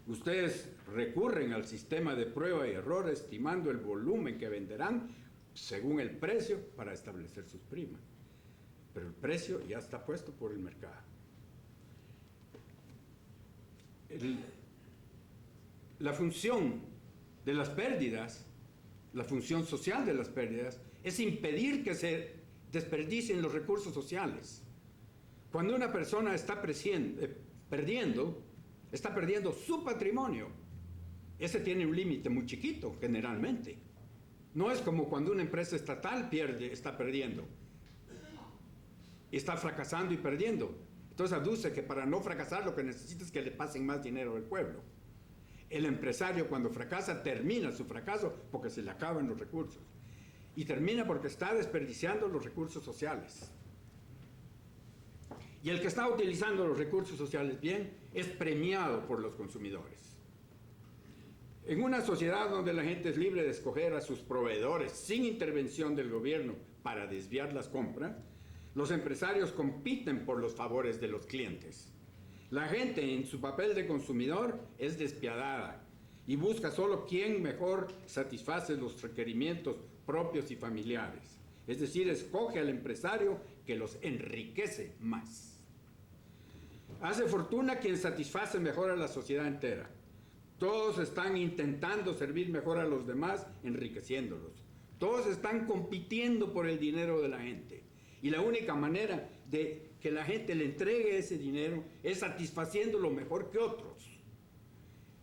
Ustedes recurren al sistema de prueba y error, estimando el volumen que venderán según el precio para establecer sus primas. Pero el precio ya está puesto por el mercado. La función de las pérdidas, la función social de las pérdidas, es impedir que se desperdicien los recursos sociales. Cuando una persona está perdiendo su patrimonio. Ese tiene un límite muy chiquito, generalmente. No es como cuando una empresa estatal está perdiendo. Está fracasando y perdiendo. Entonces aduce que para no fracasar lo que necesita es que le pasen más dinero al pueblo. El empresario cuando fracasa termina su fracaso porque se le acaban los recursos. Y termina porque está desperdiciando los recursos sociales. Y el que está utilizando los recursos sociales bien es premiado por los consumidores. En una sociedad donde la gente es libre de escoger a sus proveedores sin intervención del gobierno para desviar las compras, los empresarios compiten por los favores de los clientes. La gente en su papel de consumidor es despiadada y busca solo quién mejor satisface los requerimientos propios y familiares. Es decir, escoge al empresario que los enriquece más. Hace fortuna quien satisface mejor a la sociedad entera. Todos están intentando servir mejor a los demás, enriqueciéndolos. Todos están compitiendo por el dinero de la gente. Y la única manera de que la gente le entregue ese dinero es satisfaciéndolo mejor que otros.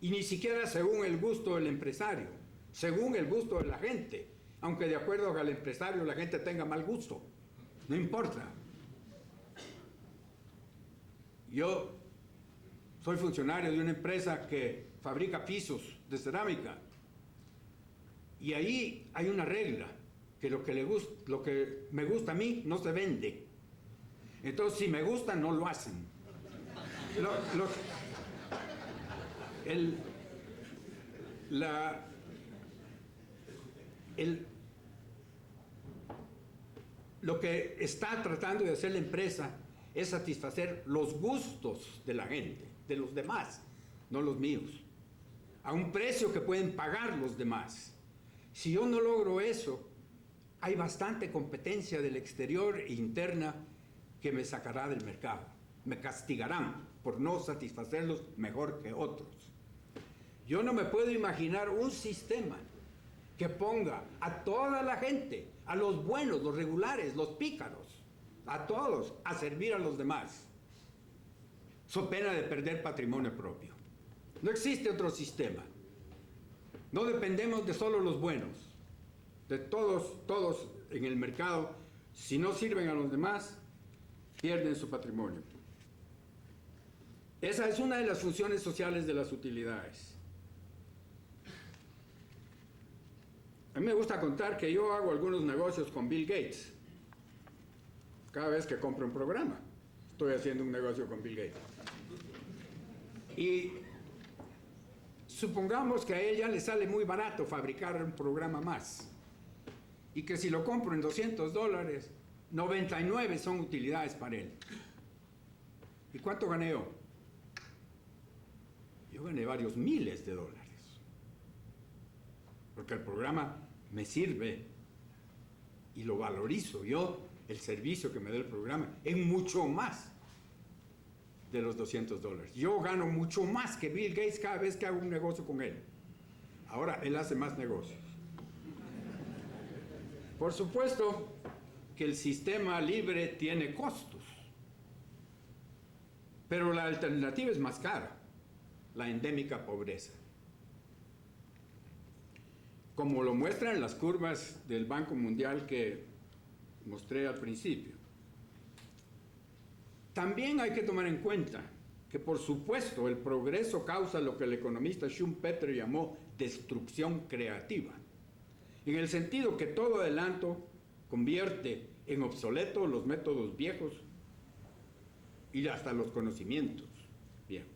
Y ni siquiera según el gusto del empresario, según el gusto de la gente. Aunque de acuerdo al empresario la gente tenga mal gusto. No importa. Yo soy funcionario de una empresa que fabrica pisos de cerámica. Y ahí hay una regla, que lo que me gusta a mí no se vende. Entonces, si me gusta, no lo hacen. Lo que está tratando de hacer la empresa es satisfacer los gustos de la gente, de los demás, no los míos, a un precio que pueden pagar los demás. Si yo no logro eso, hay bastante competencia del exterior e interna que me sacará del mercado. Me castigarán por no satisfacerlos mejor que otros. Yo no me puedo imaginar un sistema que ponga a toda la gente, a los buenos, los regulares, los pícaros, a todos, a servir a los demás, so pena de perder patrimonio propio. No existe otro sistema. No dependemos de solo los buenos, de todos en el mercado. Si no sirven a los demás, pierden su patrimonio. Esa es una de las funciones sociales de las utilidades. A mí me gusta contar que yo hago algunos negocios con Bill Gates. Cada vez que compro un programa, estoy haciendo un negocio con Bill Gates. Y supongamos que a ella le sale muy barato fabricar un programa más. Y que si lo compro en $200, 99 son utilidades para él. ¿Y cuánto gané yo? Yo gané varios miles de dólares. Porque el programa me sirve y lo valorizo yo, el servicio que me da el programa, es mucho más de los $200. Yo gano mucho más que Bill Gates cada vez que hago un negocio con él. Ahora, él hace más negocios. Por supuesto que el sistema libre tiene costos, pero la alternativa es más cara, la endémica pobreza. Como lo muestran las curvas del Banco Mundial que mostré al principio. También hay que tomar en cuenta que, por supuesto, el progreso causa lo que el economista Schumpeter llamó destrucción creativa, en el sentido que todo adelanto convierte en obsoletos los métodos viejos y hasta los conocimientos viejos.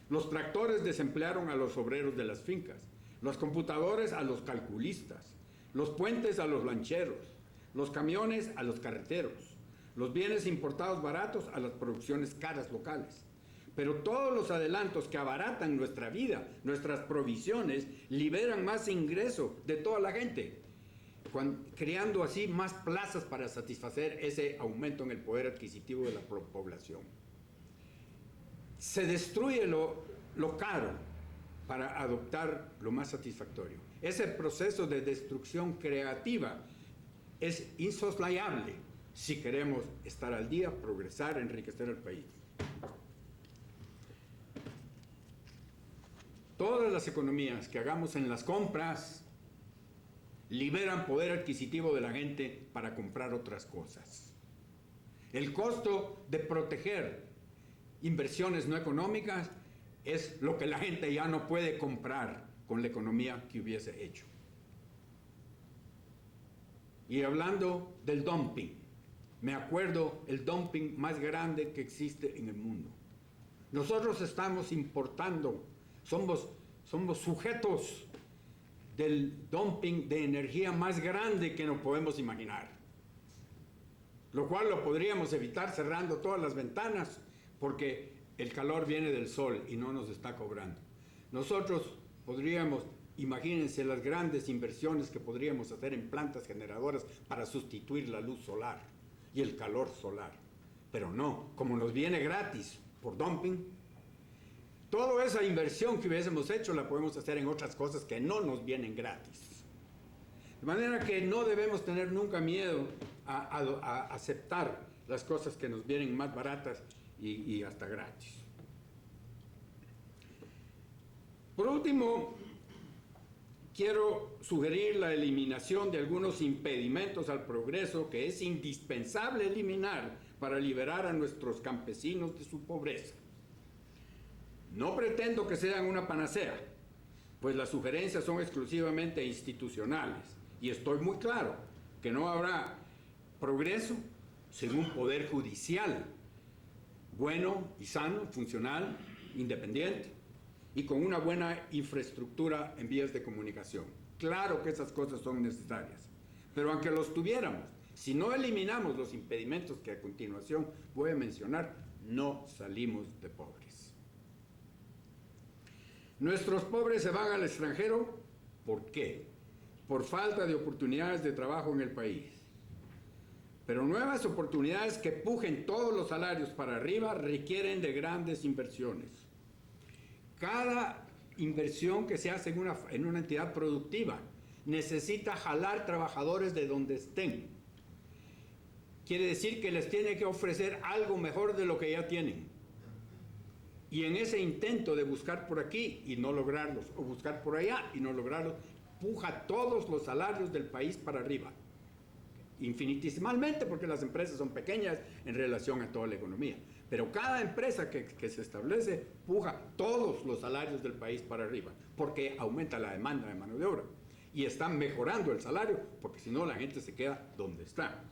Los tractores desemplearon a los obreros de las fincas, los computadores a los calculistas, los puentes a los lancheros, los camiones a los carreteros, los bienes importados baratos a las producciones caras locales. Pero todos los adelantos que abaratan nuestra vida, nuestras provisiones, liberan más ingreso de toda la gente, creando así más plazas para satisfacer ese aumento en el poder adquisitivo de la población. Se destruye lo caro para adoptar lo más satisfactorio. Ese proceso de destrucción creativa es insoslayable si queremos estar al día, progresar, enriquecer al país. Todas las economías que hagamos en las compras liberan poder adquisitivo de la gente para comprar otras cosas. El costo de proteger inversiones no económicas es lo que la gente ya no puede comprar con la economía que hubiese hecho. Y hablando del dumping, me acuerdo el dumping más grande que existe en el mundo. Nosotros estamos importando, somos sujetos del dumping de energía más grande que nos podemos imaginar, lo cual lo podríamos evitar cerrando todas las ventanas, porque el calor viene del sol y no nos está cobrando. Nosotros podríamos, imagínense las grandes inversiones que podríamos hacer en plantas generadoras para sustituir la luz solar y el calor solar, pero no, como nos viene gratis por dumping, toda esa inversión que hubiésemos hecho la podemos hacer en otras cosas que no nos vienen gratis. De manera que no debemos tener nunca miedo a aceptar las cosas que nos vienen más baratas y hasta gratis. Por último, quiero sugerir la eliminación de algunos impedimentos al progreso que es indispensable eliminar para liberar a nuestros campesinos de su pobreza. No pretendo que sean una panacea, pues las sugerencias son exclusivamente institucionales, y estoy muy claro que no habrá progreso sin un poder judicial bueno y sano, funcional, independiente, y con una buena infraestructura en vías de comunicación. Claro que esas cosas son necesarias, pero aunque los tuviéramos, si no eliminamos los impedimentos que a continuación voy a mencionar, no salimos de pobres. Nuestros pobres se van al extranjero, ¿por qué? Por falta de oportunidades de trabajo en el país. Pero nuevas oportunidades que pujen todos los salarios para arriba requieren de grandes inversiones. Cada inversión que se hace en una entidad productiva necesita jalar trabajadores de donde estén. Quiere decir que les tiene que ofrecer algo mejor de lo que ya tienen. Y en ese intento de buscar por aquí y no lograrlos, o buscar por allá y no lograrlos, puja todos los salarios del país para arriba. Infinitesimalmente, porque las empresas son pequeñas en relación a toda la economía. Pero cada empresa que se establece puja todos los salarios del país para arriba, porque aumenta la demanda de mano de obra. Y están mejorando el salario, porque si no la gente se queda donde está.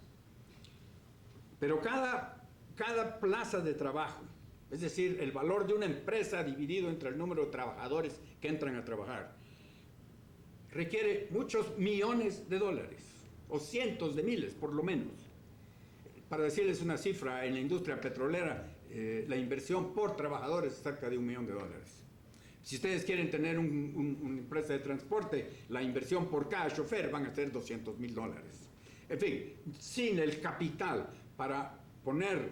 Pero cada plaza de trabajo, es decir, el valor de una empresa dividido entre el número de trabajadores que entran a trabajar, requiere muchos millones de dólares, o cientos de miles por lo menos. Para decirles una cifra, en la industria petrolera la inversión por trabajador es cerca de $1 millón. Si ustedes quieren tener una empresa de transporte, la inversión por cada chofer van a ser $200,000. En fin, sin el capital para poner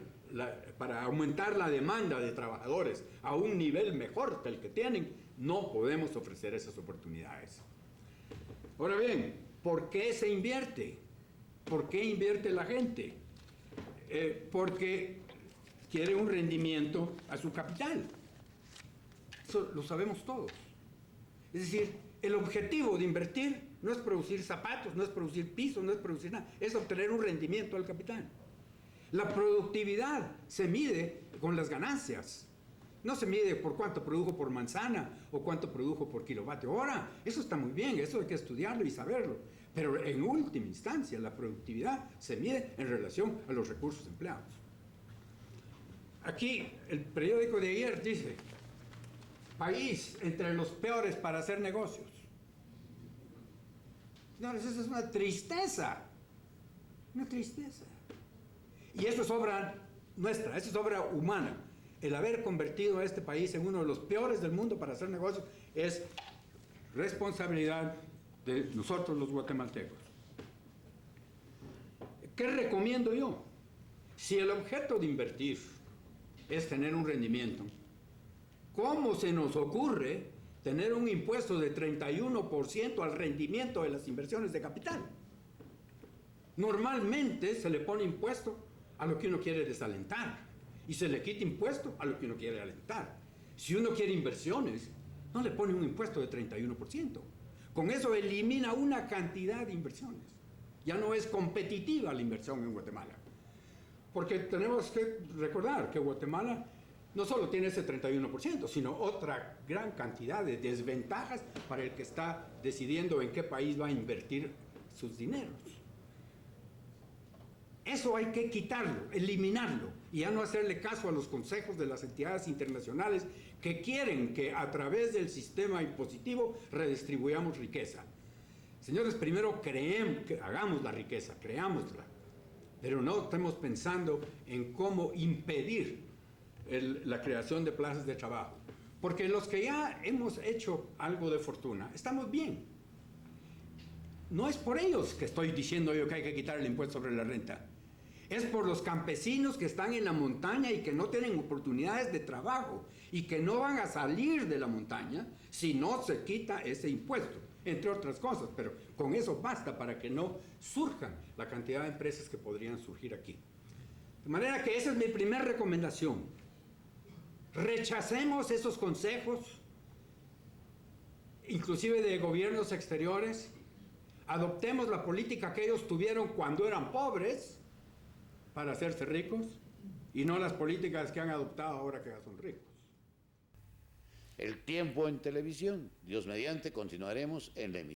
para aumentar la demanda de trabajadores a un nivel mejor que el que tienen, no podemos ofrecer esas oportunidades. Ahora bien, ¿por qué se invierte? ¿Por qué invierte la gente? Porque quiere un rendimiento a su capital. Eso lo sabemos todos. Es decir, el objetivo de invertir no es producir zapatos, no es producir pisos, no es producir nada, es obtener un rendimiento al capital. La productividad se mide con las ganancias. No se mide por cuánto produjo por manzana o cuánto produjo por kilovatio hora. Eso está muy bien, eso hay que estudiarlo y saberlo. Pero en última instancia, la productividad se mide en relación a los recursos empleados. Aquí, el periódico de ayer dice, país entre los peores para hacer negocios. Señores, eso es una tristeza. Una tristeza. Y eso es obra nuestra, eso es obra humana. El haber convertido a este país en uno de los peores del mundo para hacer negocios es responsabilidad de nosotros los guatemaltecos. ¿Qué recomiendo yo? Si el objeto de invertir es tener un rendimiento, ¿cómo se nos ocurre tener un impuesto de 31% al rendimiento de las inversiones de capital? Normalmente se le pone impuesto a lo que uno quiere desalentar y se le quita impuesto a lo que uno quiere alentar. Si uno quiere inversiones, no le pone un impuesto de 31%. Con eso elimina una cantidad de inversiones. Ya no es competitiva la inversión en Guatemala. Porque tenemos que recordar que Guatemala no solo tiene ese 31%, sino otra gran cantidad de desventajas para el que está decidiendo en qué país va a invertir sus dineros. Eso hay que quitarlo, eliminarlo, y ya no hacerle caso a los consejos de las entidades internacionales que quieren que a través del sistema impositivo redistribuyamos riqueza. Señores, primero hagamos la riqueza, creámosla, pero no estemos pensando en cómo impedir la creación de plazas de trabajo. Porque los que ya hemos hecho algo de fortuna, estamos bien. No es por ellos que estoy diciendo yo que hay que quitar el impuesto sobre la renta. Es por los campesinos que están en la montaña y que no tienen oportunidades de trabajo y que no van a salir de la montaña si no se quita ese impuesto, entre otras cosas. Pero con eso basta para que no surjan la cantidad de empresas que podrían surgir aquí. De manera que esa es mi primera recomendación. Rechacemos esos consejos, inclusive de gobiernos exteriores. Adoptemos la política que ellos tuvieron cuando eran pobres para hacerse ricos y no las políticas que han adoptado ahora que ya son ricos. El tiempo en televisión. Dios mediante, continuaremos en la emisión.